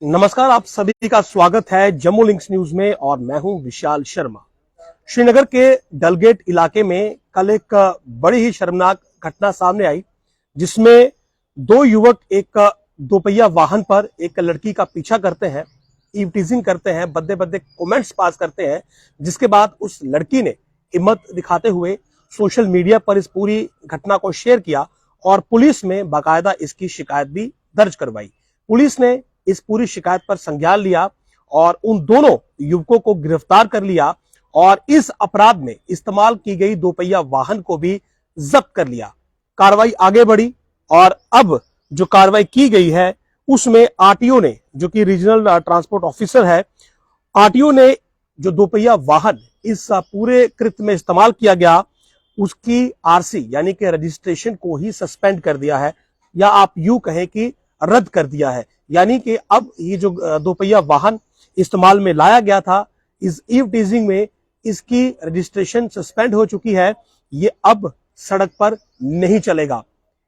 नमस्कार, आप सभी का स्वागत है जम्मू लिंक्स न्यूज में और मैं हूं विशाल शर्मा। श्रीनगर के डलगेट इलाके में कल एक बड़ी ही शर्मनाक घटना सामने आई, जिसमें दो युवक एक दोपहिया वाहन पर एक लड़की का पीछा करते हैं, ईव टीजिंग करते हैं, बद्दे बद्दे कमेंट्स पास करते हैं, जिसके बाद उस लड़की ने हिम्मत दिखाते हुए सोशल मीडिया पर इस पूरी घटना को शेयर किया और पुलिस में बाकायदा इसकी शिकायत भी दर्ज करवाई। पुलिस ने इस पूरी शिकायत पर संज्ञान लिया और उन दोनों युवकों को गिरफ्तार कर लिया और इस अपराध में इस्तेमाल की गई दोपहिया वाहन को भी जब्त कर लिया। कार्रवाई आगे बढ़ी और अब जो कार्रवाई की गई है उसमें आरटीओ ने, जो कि रीजनल ट्रांसपोर्ट ऑफिसर है, आरटीओ ने जो दोपहिया वाहन इस पूरे कृत्य में इस्तेमाल किया गया उसकी आरसी यानी कि रजिस्ट्रेशन को ही सस्पेंड कर दिया है, या आप यूं कहें कि रद्द कर दिया है। यानी कि अब ये जो दोपहिया वाहन इस्तेमाल में लाया गया था, इस ईव टीजिंग में इसकी रजिस्ट्रेशन सस्पेंड हो चुकी है, ये अब सड़क पर नहीं चलेगा।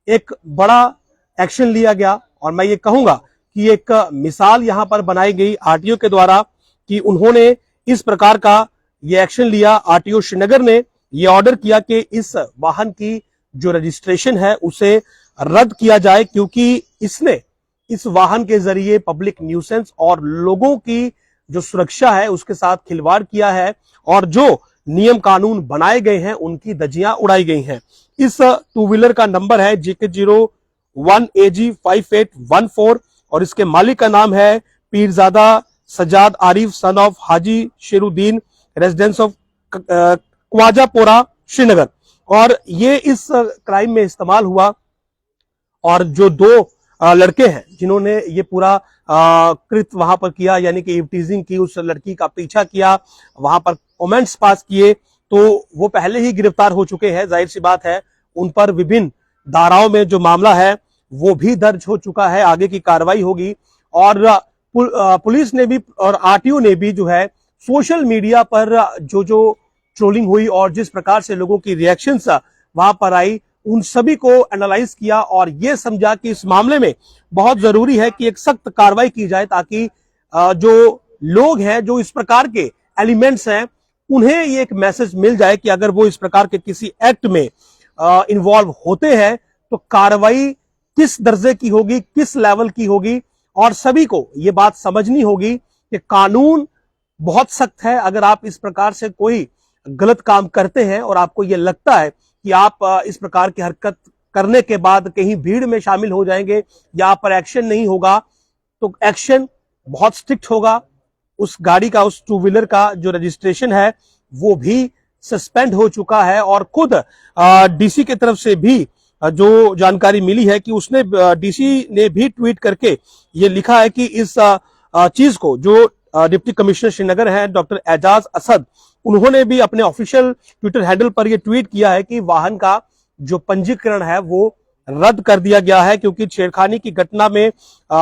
एक बड़ा एक्शन लिया गया और मैं ये कहूंगा कि एक मिसाल यहां पर बनाई गई आरटीओ के द्वारा कि उन्होंने इस प्रकार का ये एक्शन लिया। आरटीओ श्रीनगर ने ये ऑर्डर किया कि इस वाहन की जो रजिस्ट्रेशन है उसे रद्द किया जाए, क्योंकि इसने इस वाहन के जरिए पब्लिक न्यूसेंस और लोगों की जो सुरक्षा है उसके साथ खिलवाड़ किया है और जो नियम कानून बनाए गए हैं उनकी धज्जियां उड़ाई गई हैं। इस टू व्हीलर का नंबर है JK01AG5814 और इसके मालिक का नाम है Pirzada Sajad Arif son of Haji Sheruddin, residence of Khwajapora Srinagar. और ये इस क्राइम में इस्तेमाल हुआ और जो दो लड़के हैं जिन्होंने ये पूरा कृत्य वहां पर किया, यानी कि ईव टीजिंग की, उस लड़की का पीछा किया, वहां पर कमेंट्स पास किए, तो वो पहले ही गिरफ्तार हो चुके हैं। जाहिर सी बात है उन पर विभिन्न धाराओं में जो मामला है वो भी दर्ज हो चुका है, आगे की कार्रवाई होगी। और पुलिस ने भी और आरटीओ ने भी जो है सोशल मीडिया पर जो ट्रोलिंग हुई और जिस प्रकार से लोगों की रिएक्शंस वहां पर आई, उन सभी को एनालाइज किया और यह समझा कि इस मामले में बहुत जरूरी है कि एक सख्त कार्रवाई की जाए, ताकि जो लोग हैं, जो इस प्रकार के एलिमेंट्स हैं, उन्हें ये एक मैसेज मिल जाए कि अगर वो इस प्रकार के किसी एक्ट में इन्वॉल्व होते हैं तो कार्रवाई किस दर्जे की होगी, किस लेवल की होगी। और सभी को ये बात समझनी होगी कि कानून बहुत सख्त है। अगर आप इस प्रकार से कोई गलत काम करते हैं और आपको ये लगता है कि आप इस प्रकार की हरकत करने के बाद कहीं भीड़ में शामिल हो जाएंगे या आप पर एक्शन नहीं होगा, तो एक्शन बहुत स्ट्रिक्ट होगा। उस गाड़ी का, उस टू व्हीलर का जो रजिस्ट्रेशन है वो भी सस्पेंड हो चुका है और खुद डीसी की तरफ से भी जो जानकारी मिली है कि उसने, डीसी ने भी ट्वीट करके ये लिखा है कि इस चीज को, जो डिप्टी कमिश्नर श्रीनगर हैं डॉक्टर एजाज असद, उन्होंने भी अपने ऑफिशियल ट्विटर हैंडल पर यह ट्वीट किया है कि वाहन का जो पंजीकरण है वो रद्द कर दिया गया है, क्योंकि छेड़खानी की घटना में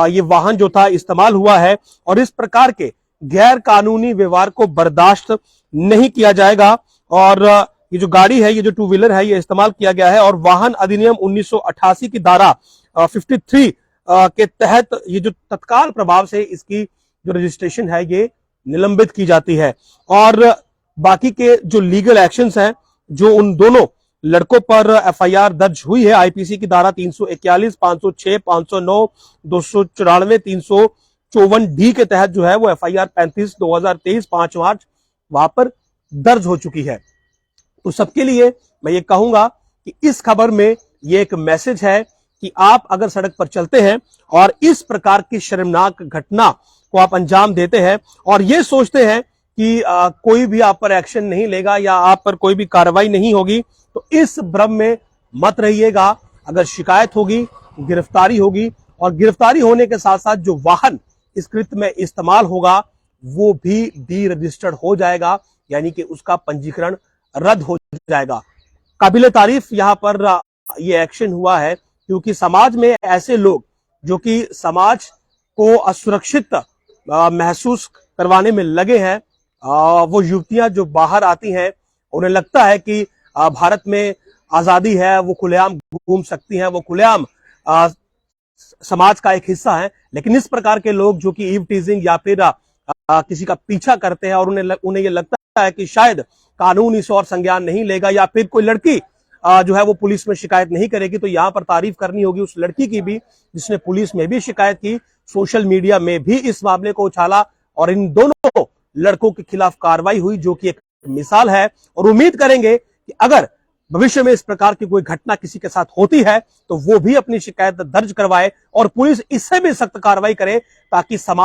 ये वाहन जो था इस्तेमाल हुआ है और इस प्रकार के गैर कानूनी व्यवहार को बर्दाश्त नहीं किया जाएगा। और ये जो गाड़ी है, ये जो टू व्हीलर है, ये इस्तेमाल किया गया है और वाहन अधिनियम 1988 की धारा 53 के तहत ये जो तत्काल प्रभाव से इसकी जो रजिस्ट्रेशन है ये निलंबित की जाती है। और बाकी के जो लीगल एक्शंस हैं, जो उन दोनों लड़कों पर एफआईआर दर्ज हुई है आईपीसी की धारा 341, 506, 509, 294, 354 डी के तहत जो है वो एफआईआर 35/2023 5 मार्च वहां पर दर्ज हो चुकी है। तो सबके लिए मैं ये कहूंगा कि इस खबर में ये एक मैसेज है कि आप अगर सड़क पर चलते हैं और इस प्रकार की शर्मनाक घटना को आप अंजाम देते हैं और ये सोचते हैं कि कोई भी आप पर एक्शन नहीं लेगा या आप पर कोई भी कार्रवाई नहीं होगी, तो इस भ्रम में मत रहिएगा। अगर शिकायत होगी, गिरफ्तारी होगी और गिरफ्तारी होने के साथ साथ जो वाहन इस कृत्य में इस्तेमाल होगा वो भी डी रजिस्टर्ड हो जाएगा, यानी कि उसका पंजीकरण रद्द हो जाएगा। काबिले तारीफ यहाँ पर ये एक्शन हुआ है, क्योंकि समाज में ऐसे लोग जो कि समाज को असुरक्षित महसूस करवाने में लगे हैं, वो युवतियां जो बाहर आती हैं, उन्हें लगता है कि भारत में आजादी है, वो खुलेआम घूम सकती हैं, वो खुलेआम समाज का एक हिस्सा हैं, लेकिन इस प्रकार के लोग जो कि ईव टीजिंग या फिर किसी का पीछा करते हैं और उन्हें ये लगता है कि शायद कानून इस और संज्ञान नहीं लेगा या फिर कोई लड़की जो है वो पुलिस में शिकायत नहीं करेगी, तो यहां पर तारीफ करनी होगी उस लड़की की भी जिसने पुलिस में भी शिकायत की, सोशल मीडिया में भी इस मामले को उछाला और इन दोनों लड़कों के खिलाफ कार्रवाई हुई, जो कि एक मिसाल है। और उम्मीद करेंगे कि अगर भविष्य में इस प्रकार की कोई घटना किसी के साथ होती है तो वो भी अपनी शिकायत दर्ज करवाए और पुलिस इससे भी सख्त कार्रवाई करे ताकि समाज